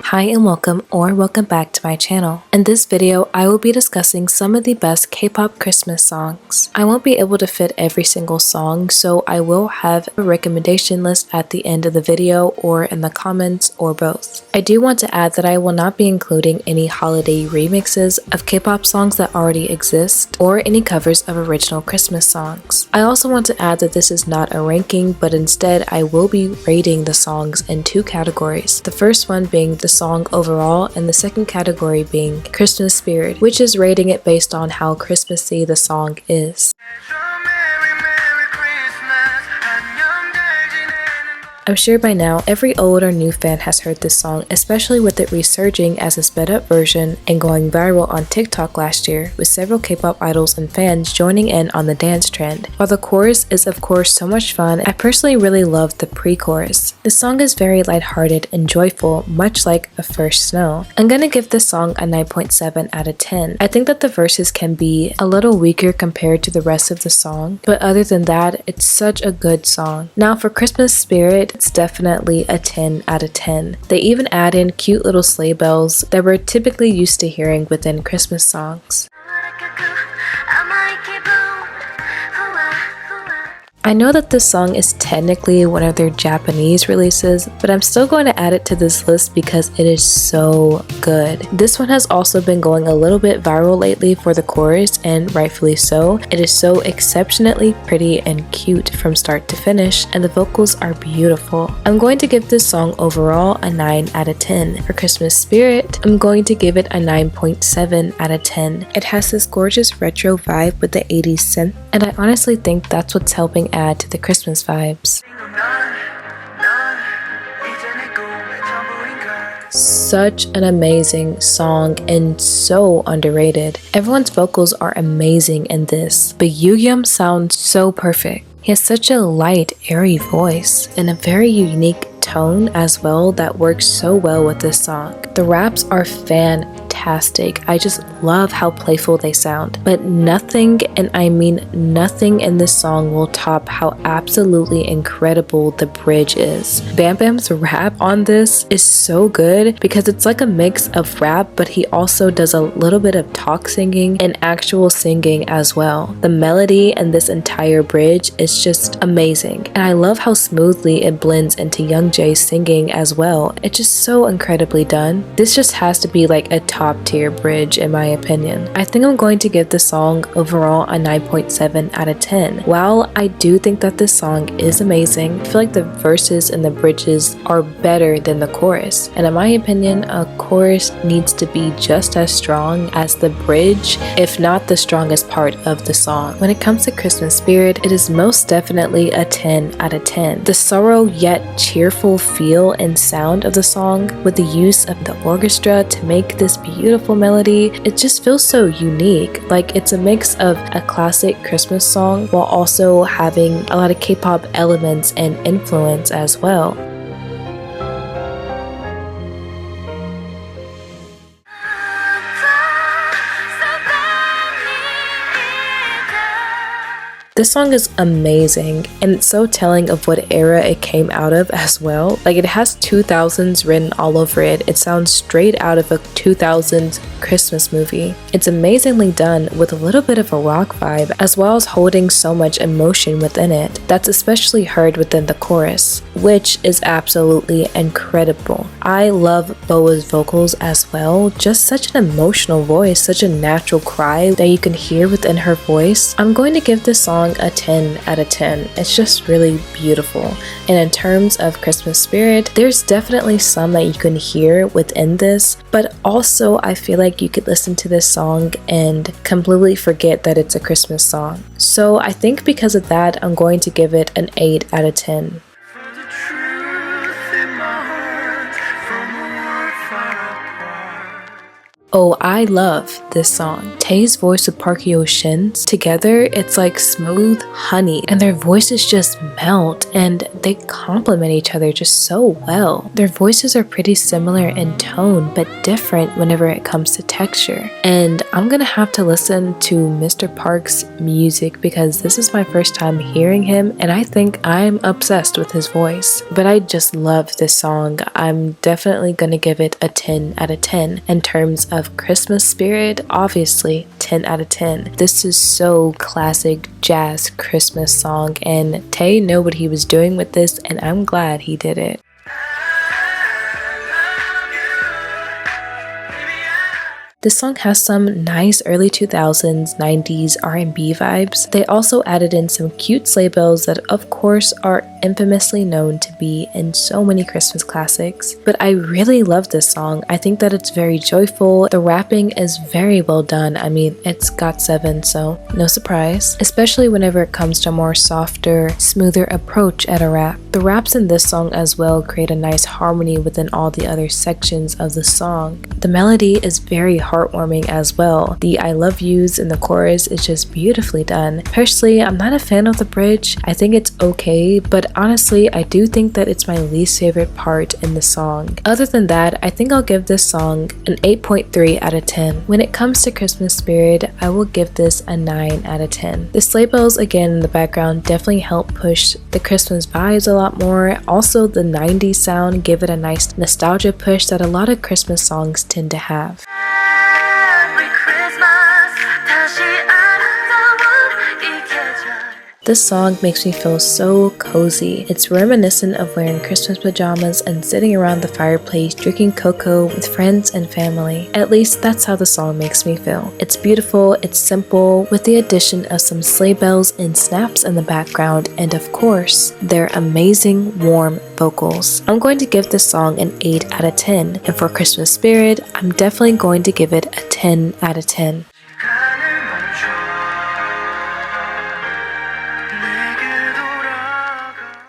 Hi and welcome back to my channel. In this video, I will be discussing some of the best K-pop Christmas songs. I won't be able to fit every single song, so I will have a recommendation list at the end of the video or in the comments or both. I do want to add that I will not be including any holiday remixes of K-pop songs that already exist or any covers of original Christmas songs. I also want to add that this is not a ranking, but instead I will be rating the songs in two categories. The first one being the song overall, and the second category being Christmas spirit, which is rating it based on how Christmassy the song is. I'm sure by now every old or new fan has heard this song, especially with it resurging as a sped up version and going viral on TikTok last year, with several K-pop idols and fans joining in on the dance trend. While the chorus is of course so much fun, I personally really love the pre-chorus. The song is very lighthearted and joyful, much like The First Snow. I'm gonna give this song a 9.7 out of 10. I think that the verses can be a little weaker compared to the rest of the song, but other than that, it's such a good song. Now for Christmas spirit, it's definitely a 10 out of 10. They even add in cute little sleigh bells that we're typically used to hearing within Christmas songs. I know that this song is technically one of their Japanese releases, but I'm still going to add it to this list because it is so good. This one has also been going a little bit viral lately for the chorus, and rightfully so. It is so exceptionally pretty and cute from start to finish, and the vocals are beautiful. I'm going to give this song overall a 9 out of 10. For Christmas spirit, I'm going to give it a 9.7 out of 10. It has this gorgeous retro vibe with the 80s synth, and I honestly think that's what's helping add to the Christmas vibes. Such an amazing song and so underrated. Everyone's vocals are amazing in this, but Yugyeom sounds so perfect. He has such a light, airy voice and a very unique tone as well that works so well with this song. The raps are fantastic. I just love how playful they sound, but nothing, and I mean nothing in this song will top how absolutely incredible the bridge is. Bam Bam's rap on this is so good because it's like a mix of rap, but he also does a little bit of talk singing and actual singing as well. The melody in this entire bridge is just amazing, and I love how smoothly it blends into Young Jae's singing as well. It's just so incredibly done. This just has to be like a top tier bridge in my opinion. I think I'm going to give the song overall a 9.7 out of 10. While I do think that this song is amazing, I feel like the verses and the bridges are better than the chorus. And in my opinion, a chorus needs to be just as strong as the bridge, if not the strongest part of the song. When it comes to Christmas spirit, it is most definitely a 10 out of 10. The sorrow yet cheerful feel and sound of the song, with the use of the orchestra to make this beautiful melody, it just feels so unique. Like it's a mix of a classic Christmas song while also having a lot of K-pop elements and influence as well. This song is amazing, and it's so telling of what era it came out of as well. Like it has 2000s written all over it. It sounds straight out of a 2000s Christmas movie. It's amazingly done with a little bit of a rock vibe, as well as holding so much emotion within it. That's especially heard within the chorus, which is absolutely incredible. I love Boa's vocals as well. Just such an emotional voice, such a natural cry that you can hear within her voice. I'm going to give this song a 10 out of 10. It's just really beautiful. And in terms of Christmas spirit, there's definitely some that you can hear within this, but also I feel like you could listen to this song and completely forget that it's a Christmas song. So I think because of that, I'm going to give it an 8 out of 10. Oh, I love this song. Tae's voice with Park Hyo Shin's together, it's like smooth honey, and their voices just melt and they complement each other just so well. Their voices are pretty similar in tone, but different whenever it comes to texture. And I'm gonna have to listen to Mr. Park's music because this is my first time hearing him, and I think I'm obsessed with his voice. But I just love this song. I'm definitely gonna give it a 10 out of 10 in terms of Christmas spirit. Obviously 10 out of 10. This is so classic jazz Christmas song, and Tae knew what he was doing with this, and I'm glad he did it. This song has some nice early 2000s, 90s R&B vibes. They also added in some cute sleigh bells that of course are infamously known to be in so many Christmas classics. But I really love this song. I think that it's very joyful. The rapping is very well done. I mean, it's GOT7, so no surprise. Especially whenever it comes to a more softer, smoother approach at a rap. The raps in this song as well create a nice harmony within all the other sections of the song. The melody is very heartwarming as well. The I love yous in the chorus is just beautifully done. Personally, I'm not a fan of the bridge. I think it's okay, but honestly, I do think that it's my least favorite part in the song. Other than that, I think I'll give this song an 8.3 out of 10. When it comes to Christmas spirit, I will give this a 9 out of 10. The sleigh bells again in the background definitely help push the Christmas vibes a lot more. Also, the 90s sound give it a nice nostalgia push that a lot of Christmas songs tend to have. This song makes me feel so cozy. It's reminiscent of wearing Christmas pajamas and sitting around the fireplace drinking cocoa with friends and family. At least that's how the song makes me feel. It's beautiful, it's simple, with the addition of some sleigh bells and snaps in the background, and of course, their amazing warm vocals. I'm going to give this song an 8 out of 10, and for Christmas spirit, I'm definitely going to give it a 10 out of 10.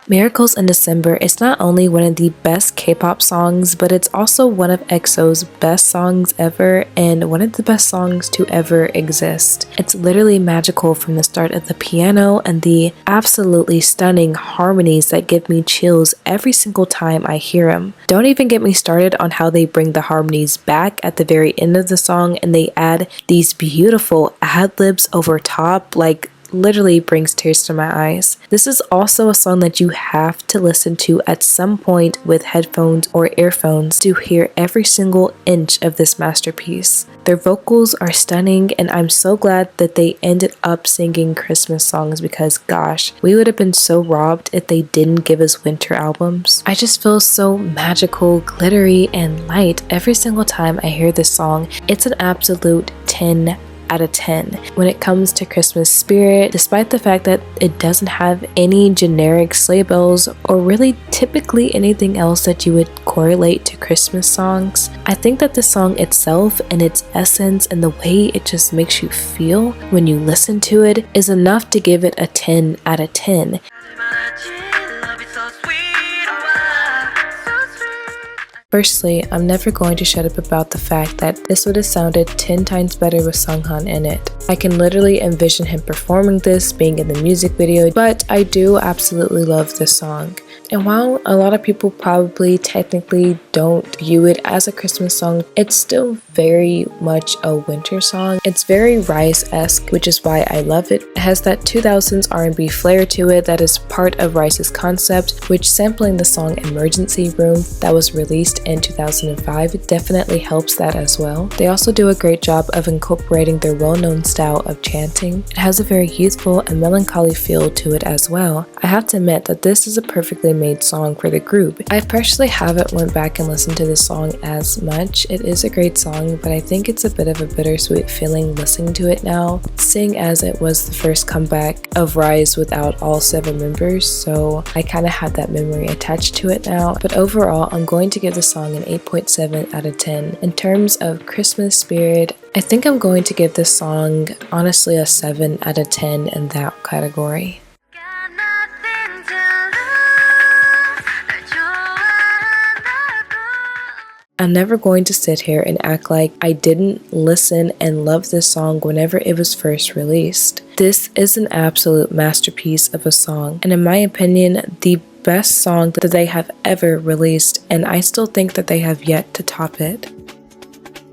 Miracles in December is not only one of the best K-pop songs, but it's also one of EXO's best songs ever and one of the best songs to ever exist. It's literally magical from the start of the piano and the absolutely stunning harmonies that give me chills every single time I hear them. Don't even get me started on how they bring the harmonies back at the very end of the song and they add these beautiful ad-libs over top, like literally brings tears to my eyes. This is also a song that you have to listen to at some point with headphones or earphones to hear every single inch of this masterpiece. Their vocals are stunning, and I'm so glad that they ended up singing Christmas songs because gosh, we would have been so robbed if they didn't give us winter albums. I just feel so magical, glittery, and light every single time I hear this song. It's an absolute 10 out of 10. When it comes to Christmas spirit, despite the fact that it doesn't have any generic sleigh bells or really typically anything else that you would correlate to Christmas songs, I think that the song itself and its essence and the way it just makes you feel when you listen to it is enough to give it a 10 out of 10. Firstly, I'm never going to shut up about the fact that this would have sounded 10 times better with Sunghan in it. I can literally envision him performing this, being in the music video, but I do absolutely love this song. And while a lot of people probably technically don't view it as a Christmas song, it's still very much a winter song. It's very Rise-esque, which is why I love it. It has that 2000s R&B flair to it that is part of Rise's concept, which sampling the song Emergency Room that was released in 2005 definitely helps that as well. They also do a great job of incorporating their well-known style of chanting. It has a very youthful and melancholy feel to it as well. I have to admit that this is a perfectly made song for the group. I personally haven't went back and listened to this song as much. It is a great song, but I think it's a bit of a bittersweet feeling listening to it now, seeing as it was the first comeback of Rise without all 7 members, so I kind of have that memory attached to it now. But overall, I'm going to give the song an 8.7 out of 10. In terms of Christmas spirit, I think I'm going to give this song honestly a 7 out of 10 in that category. I'm never going to sit here and act like I didn't listen and love this song whenever it was first released. This is an absolute masterpiece of a song, and in my opinion, the best song that they have ever released, and I still think that they have yet to top it.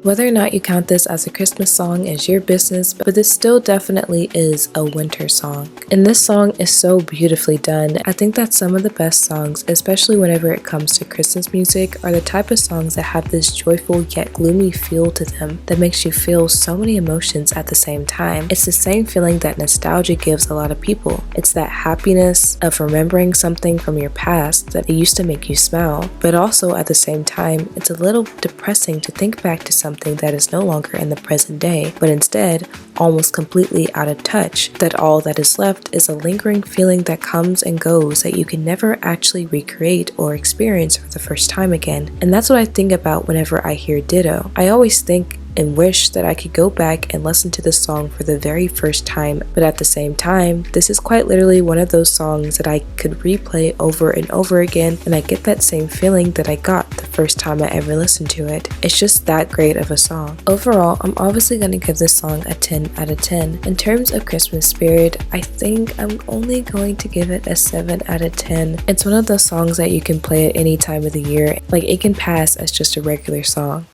Whether or not you count this as a Christmas song is your business, but this still definitely is a winter song. And this song is so beautifully done. I think that some of the best songs, especially whenever it comes to Christmas music, are the type of songs that have this joyful yet gloomy feel to them that makes you feel so many emotions at the same time. It's the same feeling that nostalgia gives a lot of people. It's that happiness of remembering something from your past that used to make you smile, but also at the same time, it's a little depressing to think back to something that is no longer in the present day, but instead almost completely out of touch, that all that is left is a lingering feeling that comes and goes that you can never actually recreate or experience for the first time again. And that's what I think about whenever I hear Ditto. I always think and wish that I could go back and listen to this song for the very first time, but at the same time, this is quite literally one of those songs that I could replay over and over again, and I get that same feeling that I got the first time I ever listened to it. It's just that great of a song. Overall, I'm obviously going to give this song a 10 out of 10. In terms of Christmas spirit, I think I'm only going to give it a 7 out of 10. It's one of those songs that you can play at any time of the year. Like, it can pass as just a regular song.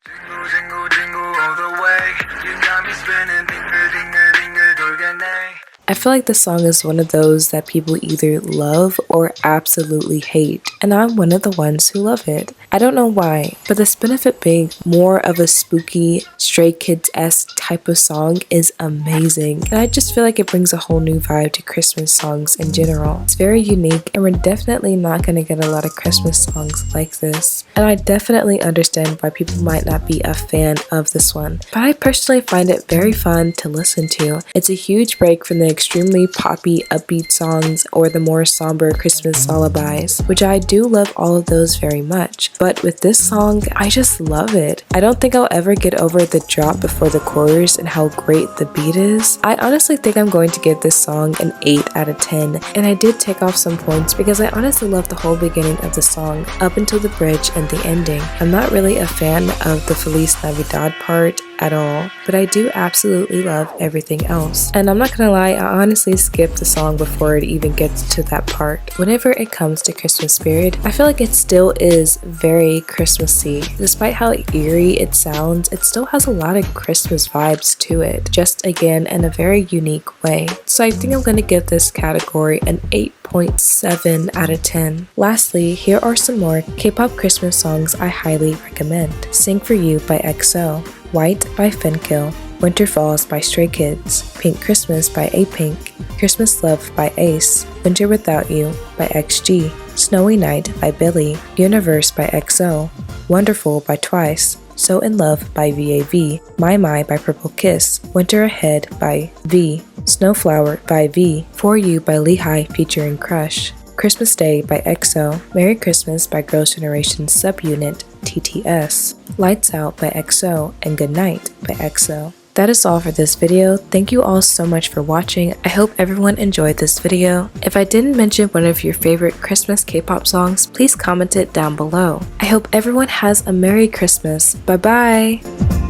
I feel like the song is one of those that people either love or absolutely hate, and I'm one of the ones who love it. I don't know why, but the Spin a Fit Big, more of a spooky, Stray Kids-esque type of song is amazing, and I just feel like it brings a whole new vibe to Christmas songs in general. It's very unique, and we're definitely not going to get a lot of Christmas songs like this, and I definitely understand why people might not be a fan of this one, but I personally find it very fun to listen to. It's a huge break from the extremely poppy, upbeat songs or the more somber Christmas lullabies, which I do love all of those very much. But with this song, I just love it. I don't think I'll ever get over the drop before the chorus and how great the beat is. I honestly think I'm going to give this song an 8 out of 10, and I did take off some points because I honestly love the whole beginning of the song up until the bridge and the ending. I'm not really a fan of the Feliz Navidad part at all, but I do absolutely love everything else. And I'm not gonna lie, I honestly skipped the song before it even gets to that part. Whenever it comes to Christmas spirit, I feel like it still is very Christmassy. Despite how eerie it sounds, it still has a lot of Christmas vibes to it, just again in a very unique way. So I think I'm gonna give this category an 8.7 out of 10. Lastly, here are some more K-pop Christmas songs I highly recommend. Sing For You by EXO, White by Finkill, Winter Falls by Stray Kids, Pink Christmas by A-Pink, Christmas Love by Ace, Winter Without You by XG, Snowy Night by Billy, Universe by EXO, Wonderful by Twice, So In Love by VAV, My by Purple Kiss, Winter Ahead by V, Snowflower by V, For You by Lehigh featuring Crush, Christmas Day by EXO, Merry Christmas by Girls' Generation Subunit TTS, Lights Out by EXO, and Good Night by EXO. That is all for this video. Thank you all so much for watching. I hope everyone enjoyed this video. If I didn't mention one of your favorite Christmas K-pop songs, please comment it down below. I hope everyone has a Merry Christmas. Bye bye!